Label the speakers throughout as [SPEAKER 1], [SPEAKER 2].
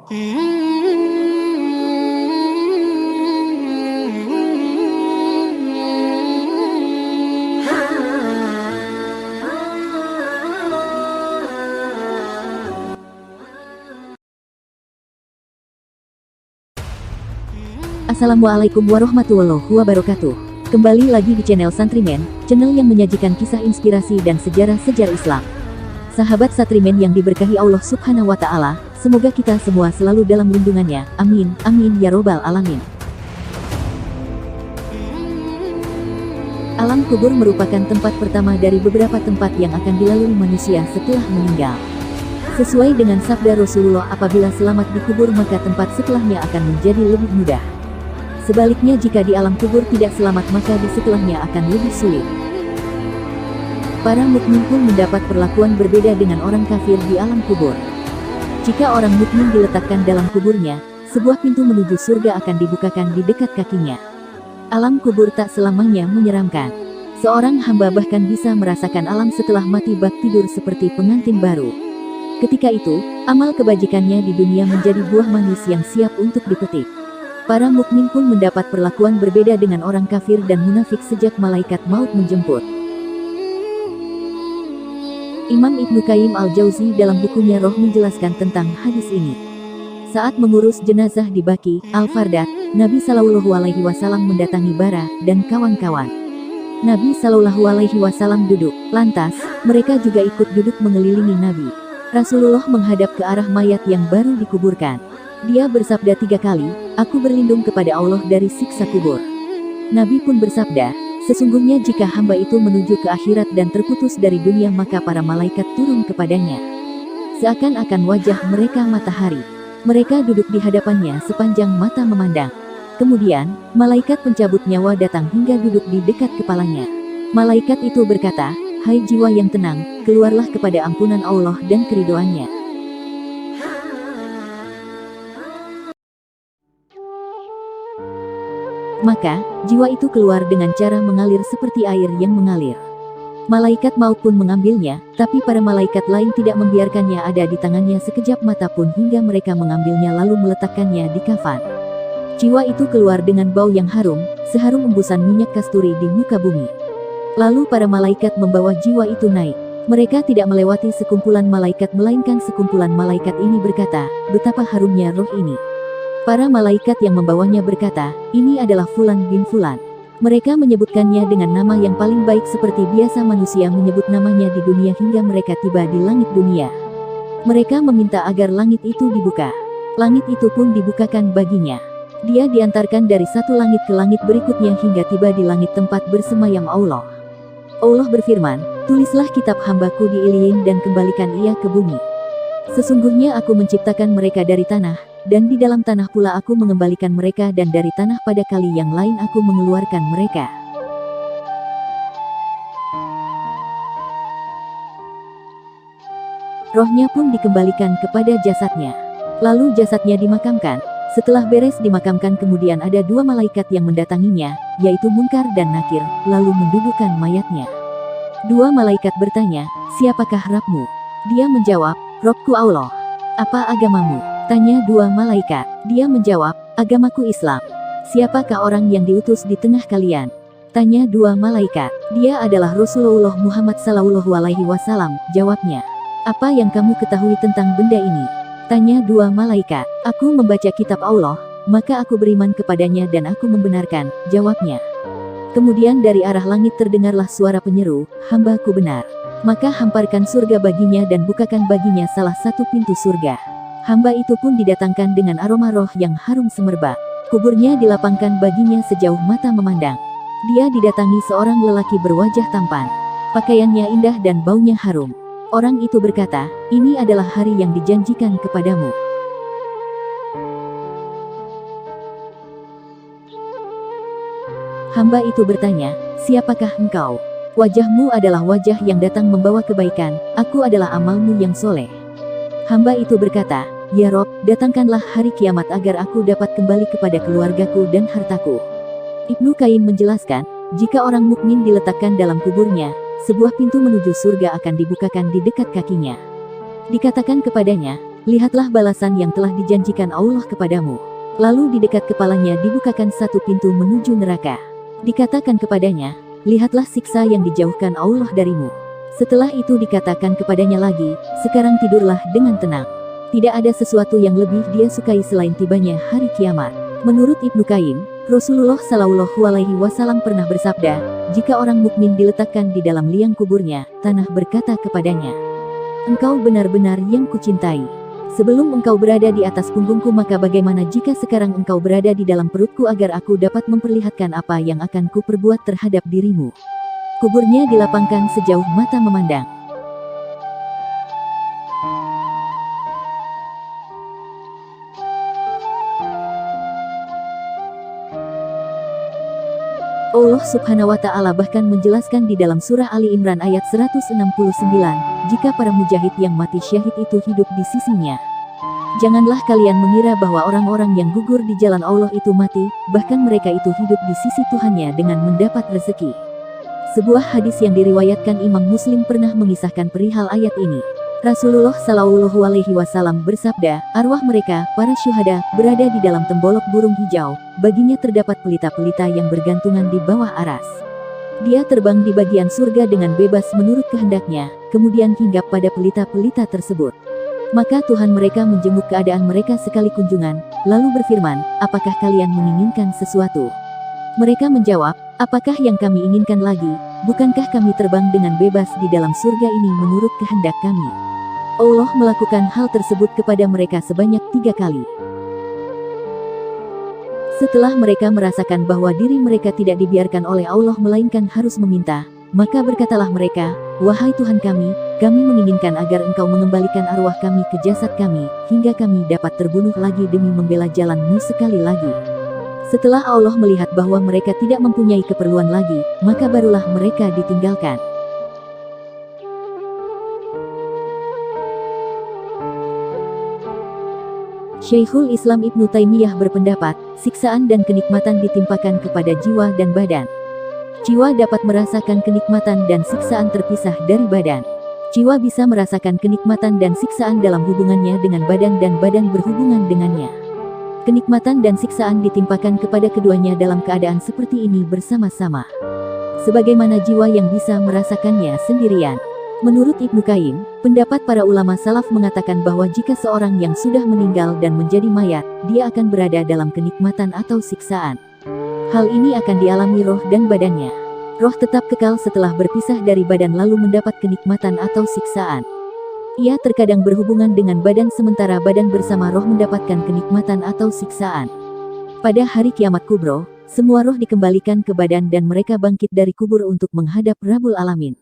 [SPEAKER 1] Assalamualaikum warahmatullahi wabarakatuh. Kembali lagi di channel Santrimen, channel yang menyajikan kisah inspirasi dan sejarah-sejarah Islam. Sahabat Santrimen yang diberkahi Allah Subhanahu wa Ta'ala, semoga kita semua selalu dalam lindungannya. Amin, amin ya robbal alamin. Alam kubur merupakan tempat pertama dari beberapa tempat yang akan dilalui manusia setelah meninggal. Sesuai dengan sabda Rasulullah, apabila selamat di kubur maka tempat setelahnya akan menjadi lebih mudah. Sebaliknya jika di alam kubur tidak selamat maka di setelahnya akan lebih sulit. Para mukmin pun mendapat perlakuan berbeda dengan orang kafir di alam kubur. Jika orang mukmin diletakkan dalam kuburnya, sebuah pintu menuju surga akan dibukakan di dekat kakinya. Alam kubur tak selamanya menyeramkan. Seorang hamba bahkan bisa merasakan alam setelah mati bak tidur seperti pengantin baru. Ketika itu, amal kebajikannya di dunia menjadi buah manis yang siap untuk dipetik. Para mukmin pun mendapat perlakuan berbeda dengan orang kafir dan munafik sejak malaikat maut menjemput. Imam Ibnu Qayyim al-Jauzi dalam bukunya Roh menjelaskan tentang hadis ini. Saat mengurus jenazah di Baqi al-Fardat, Nabi Shallallahu Alaihi Wasallam mendatangi Bara dan kawan-kawan. Nabi Shallallahu Alaihi Wasallam duduk, lantas mereka juga ikut duduk mengelilingi Nabi. Rasulullah menghadap ke arah mayat yang baru dikuburkan. Dia bersabda 3 kali, "Aku berlindung kepada Allah dari siksa kubur." Nabi pun bersabda, "Sesungguhnya jika hamba itu menuju ke akhirat dan terputus dari dunia maka para malaikat turun kepadanya. Seakan-akan wajah mereka matahari. Mereka duduk di hadapannya sepanjang mata memandang. Kemudian, malaikat pencabut nyawa datang hingga duduk di dekat kepalanya. Malaikat itu berkata, 'Hai jiwa yang tenang, keluarlah kepada ampunan Allah dan keridhoannya.' Maka, jiwa itu keluar dengan cara mengalir seperti air yang mengalir. Malaikat maut pun mengambilnya, tapi para malaikat lain tidak membiarkannya ada di tangannya sekejap mata pun hingga mereka mengambilnya lalu meletakkannya di kafan. Jiwa itu keluar dengan bau yang harum, seharum embusan minyak kasturi di muka bumi. Lalu para malaikat membawa jiwa itu naik. Mereka tidak melewati sekumpulan malaikat melainkan sekumpulan malaikat ini berkata, 'Betapa harumnya roh ini.' Para malaikat yang membawanya berkata, 'Ini adalah Fulan bin Fulan.' Mereka menyebutkannya dengan nama yang paling baik seperti biasa manusia menyebut namanya di dunia hingga mereka tiba di langit dunia. Mereka meminta agar langit itu dibuka. Langit itu pun dibukakan baginya. Dia diantarkan dari satu langit ke langit berikutnya hingga tiba di langit tempat bersemayam Allah. Allah berfirman, 'Tulislah kitab hambaku di Iliyin dan kembalikan ia ke bumi. Sesungguhnya aku menciptakan mereka dari tanah, dan di dalam tanah pula aku mengembalikan mereka dan dari tanah pada kali yang lain aku mengeluarkan mereka.' Rohnya pun dikembalikan kepada jasadnya. Lalu jasadnya dimakamkan. Setelah beres dimakamkan kemudian ada 2 malaikat yang mendatanginya, yaitu Munkar dan Nakir, lalu mendudukkan mayatnya. 2 malaikat bertanya, 'Siapakah Rabbmu?' Dia menjawab, 'Robku Allah.' 'Apa agamamu?' tanya 2 malaikat. Dia menjawab, 'Agamaku Islam.' 'Siapakah orang yang diutus di tengah kalian?' tanya 2 malaikat. 'Dia adalah Rasulullah Muhammad Sallallahu Alaihi Wasallam,' jawabnya. 'Apa yang kamu ketahui tentang benda ini?' tanya 2 malaikat. 'Aku membaca kitab Allah, maka aku beriman kepadanya dan aku membenarkan,' jawabnya. Kemudian dari arah langit terdengarlah suara penyeru, 'Hambaku benar. Maka hamparkan surga baginya dan bukakan baginya salah satu pintu surga.' Hamba itu pun didatangkan dengan aroma roh yang harum semerbak. Kuburnya dilapangkan baginya sejauh mata memandang. Dia didatangi seorang lelaki berwajah tampan. Pakaiannya indah dan baunya harum. Orang itu berkata, 'Ini adalah hari yang dijanjikan kepadamu.' Hamba itu bertanya, 'Siapakah engkau?' 'Wajahmu adalah wajah yang datang membawa kebaikan, aku adalah amalmu yang soleh.' Hamba itu berkata, 'Ya Rob, datangkanlah hari kiamat agar aku dapat kembali kepada keluargaku dan hartaku.' Ibnu Qayyim menjelaskan, jika orang mukmin diletakkan dalam kuburnya, sebuah pintu menuju surga akan dibukakan di dekat kakinya. Dikatakan kepadanya, lihatlah balasan yang telah dijanjikan Allah kepadamu. Lalu di dekat kepalanya dibukakan satu pintu menuju neraka. Dikatakan kepadanya, lihatlah siksa yang dijauhkan Allah darimu. Setelah itu dikatakan kepadanya lagi, sekarang tidurlah dengan tenang. Tidak ada sesuatu yang lebih dia sukai selain tibanya hari kiamat. Menurut Ibnu Qayyim, Rasulullah Shallallahu Alaihi Wasallam pernah bersabda, jika orang mukmin diletakkan di dalam liang kuburnya, tanah berkata kepadanya, engkau benar-benar yang kucintai. Sebelum engkau berada di atas punggungku, maka bagaimana jika sekarang engkau berada di dalam perutku agar aku dapat memperlihatkan apa yang akan kuperbuat terhadap dirimu. Kuburnya dilapangkan sejauh mata memandang. Allah Subhanahu wa Ta'ala bahkan menjelaskan di dalam surah Ali Imran ayat 169, jika para mujahid yang mati syahid itu hidup di sisinya. Janganlah kalian mengira bahwa orang-orang yang gugur di jalan Allah itu mati, bahkan mereka itu hidup di sisi Tuhannya dengan mendapat rezeki. Sebuah hadis yang diriwayatkan Imam Muslim pernah mengisahkan perihal ayat ini. Rasulullah Shallallahu Alaihi Wasallam bersabda, arwah mereka, para syuhada, berada di dalam tembolok burung hijau. Baginya terdapat pelita-pelita yang bergantungan di bawah aras. Dia terbang di bagian surga dengan bebas menurut kehendaknya, kemudian hinggap pada pelita-pelita tersebut. Maka Tuhan mereka menjenguk keadaan mereka sekali kunjungan, lalu berfirman, apakah kalian menginginkan sesuatu? Mereka menjawab, apakah yang kami inginkan lagi? Bukankah kami terbang dengan bebas di dalam surga ini menurut kehendak kami? Allah melakukan hal tersebut kepada mereka sebanyak 3 kali. Setelah mereka merasakan bahwa diri mereka tidak dibiarkan oleh Allah melainkan harus meminta, maka berkatalah mereka, wahai Tuhan kami menginginkan agar Engkau mengembalikan arwah kami ke jasad kami, hingga kami dapat terbunuh lagi demi membela jalan-Mu sekali lagi. Setelah Allah melihat bahwa mereka tidak mempunyai keperluan lagi, maka barulah mereka ditinggalkan. Syekhul Islam Ibnu Taimiyah berpendapat, siksaan dan kenikmatan ditimpakan kepada jiwa dan badan. Jiwa dapat merasakan kenikmatan dan siksaan terpisah dari badan. Jiwa bisa merasakan kenikmatan dan siksaan dalam hubungannya dengan badan dan badan berhubungan dengannya. Kenikmatan dan siksaan ditimpakan kepada keduanya dalam keadaan seperti ini bersama-sama. Sebagaimana jiwa yang bisa merasakannya sendirian. Menurut Ibnu Qayyim, pendapat para ulama salaf mengatakan bahwa jika seorang yang sudah meninggal dan menjadi mayat, dia akan berada dalam kenikmatan atau siksaan. Hal ini akan dialami roh dan badannya. Roh tetap kekal setelah berpisah dari badan lalu mendapat kenikmatan atau siksaan. Ia terkadang berhubungan dengan badan sementara badan bersama roh mendapatkan kenikmatan atau siksaan. Pada hari kiamat kubro, semua roh dikembalikan ke badan dan mereka bangkit dari kubur untuk menghadap Rabbul Alamin.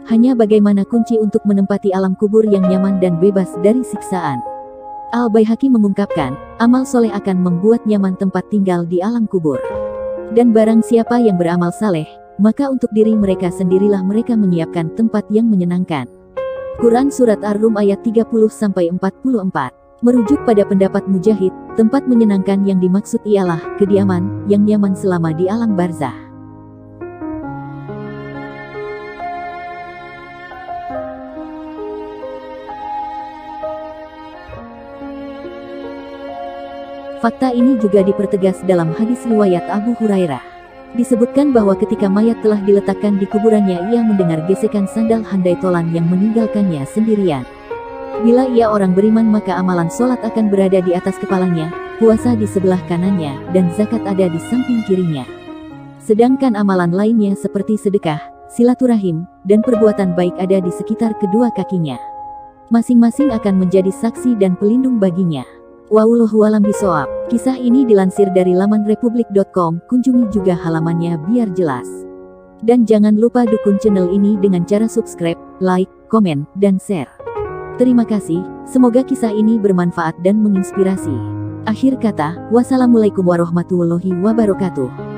[SPEAKER 1] Hanya bagaimana kunci untuk menempati alam kubur yang nyaman dan bebas dari siksaan. Al-Baihaqi mengungkapkan, amal soleh akan membuat nyaman tempat tinggal di alam kubur. Dan barang siapa yang beramal saleh, maka untuk diri mereka sendirilah mereka menyiapkan tempat yang menyenangkan. Quran Surat Ar-Rum ayat 30-44. Merujuk pada pendapat Mujahid, tempat menyenangkan yang dimaksud ialah kediaman yang nyaman selama di alam barzah. Fakta ini juga dipertegas dalam hadis riwayat Abu Hurairah. Disebutkan bahwa ketika mayat telah diletakkan di kuburannya, ia mendengar gesekan sandal handai tolan yang meninggalkannya sendirian. Bila ia orang beriman, maka amalan sholat akan berada di atas kepalanya, puasa di sebelah kanannya, dan zakat ada di samping kirinya. Sedangkan amalan lainnya seperti sedekah, silaturahim, dan perbuatan baik ada di sekitar kedua kakinya. Masing-masing akan menjadi saksi dan pelindung baginya. Wallahu a'lam bishawab. Kisah ini dilansir dari laman republik.com, kunjungi juga halamannya biar jelas. Dan jangan lupa dukung channel ini dengan cara subscribe, like, komen, dan share. Terima kasih, semoga kisah ini bermanfaat dan menginspirasi. Akhir kata, wassalamualaikum warahmatullahi wabarakatuh.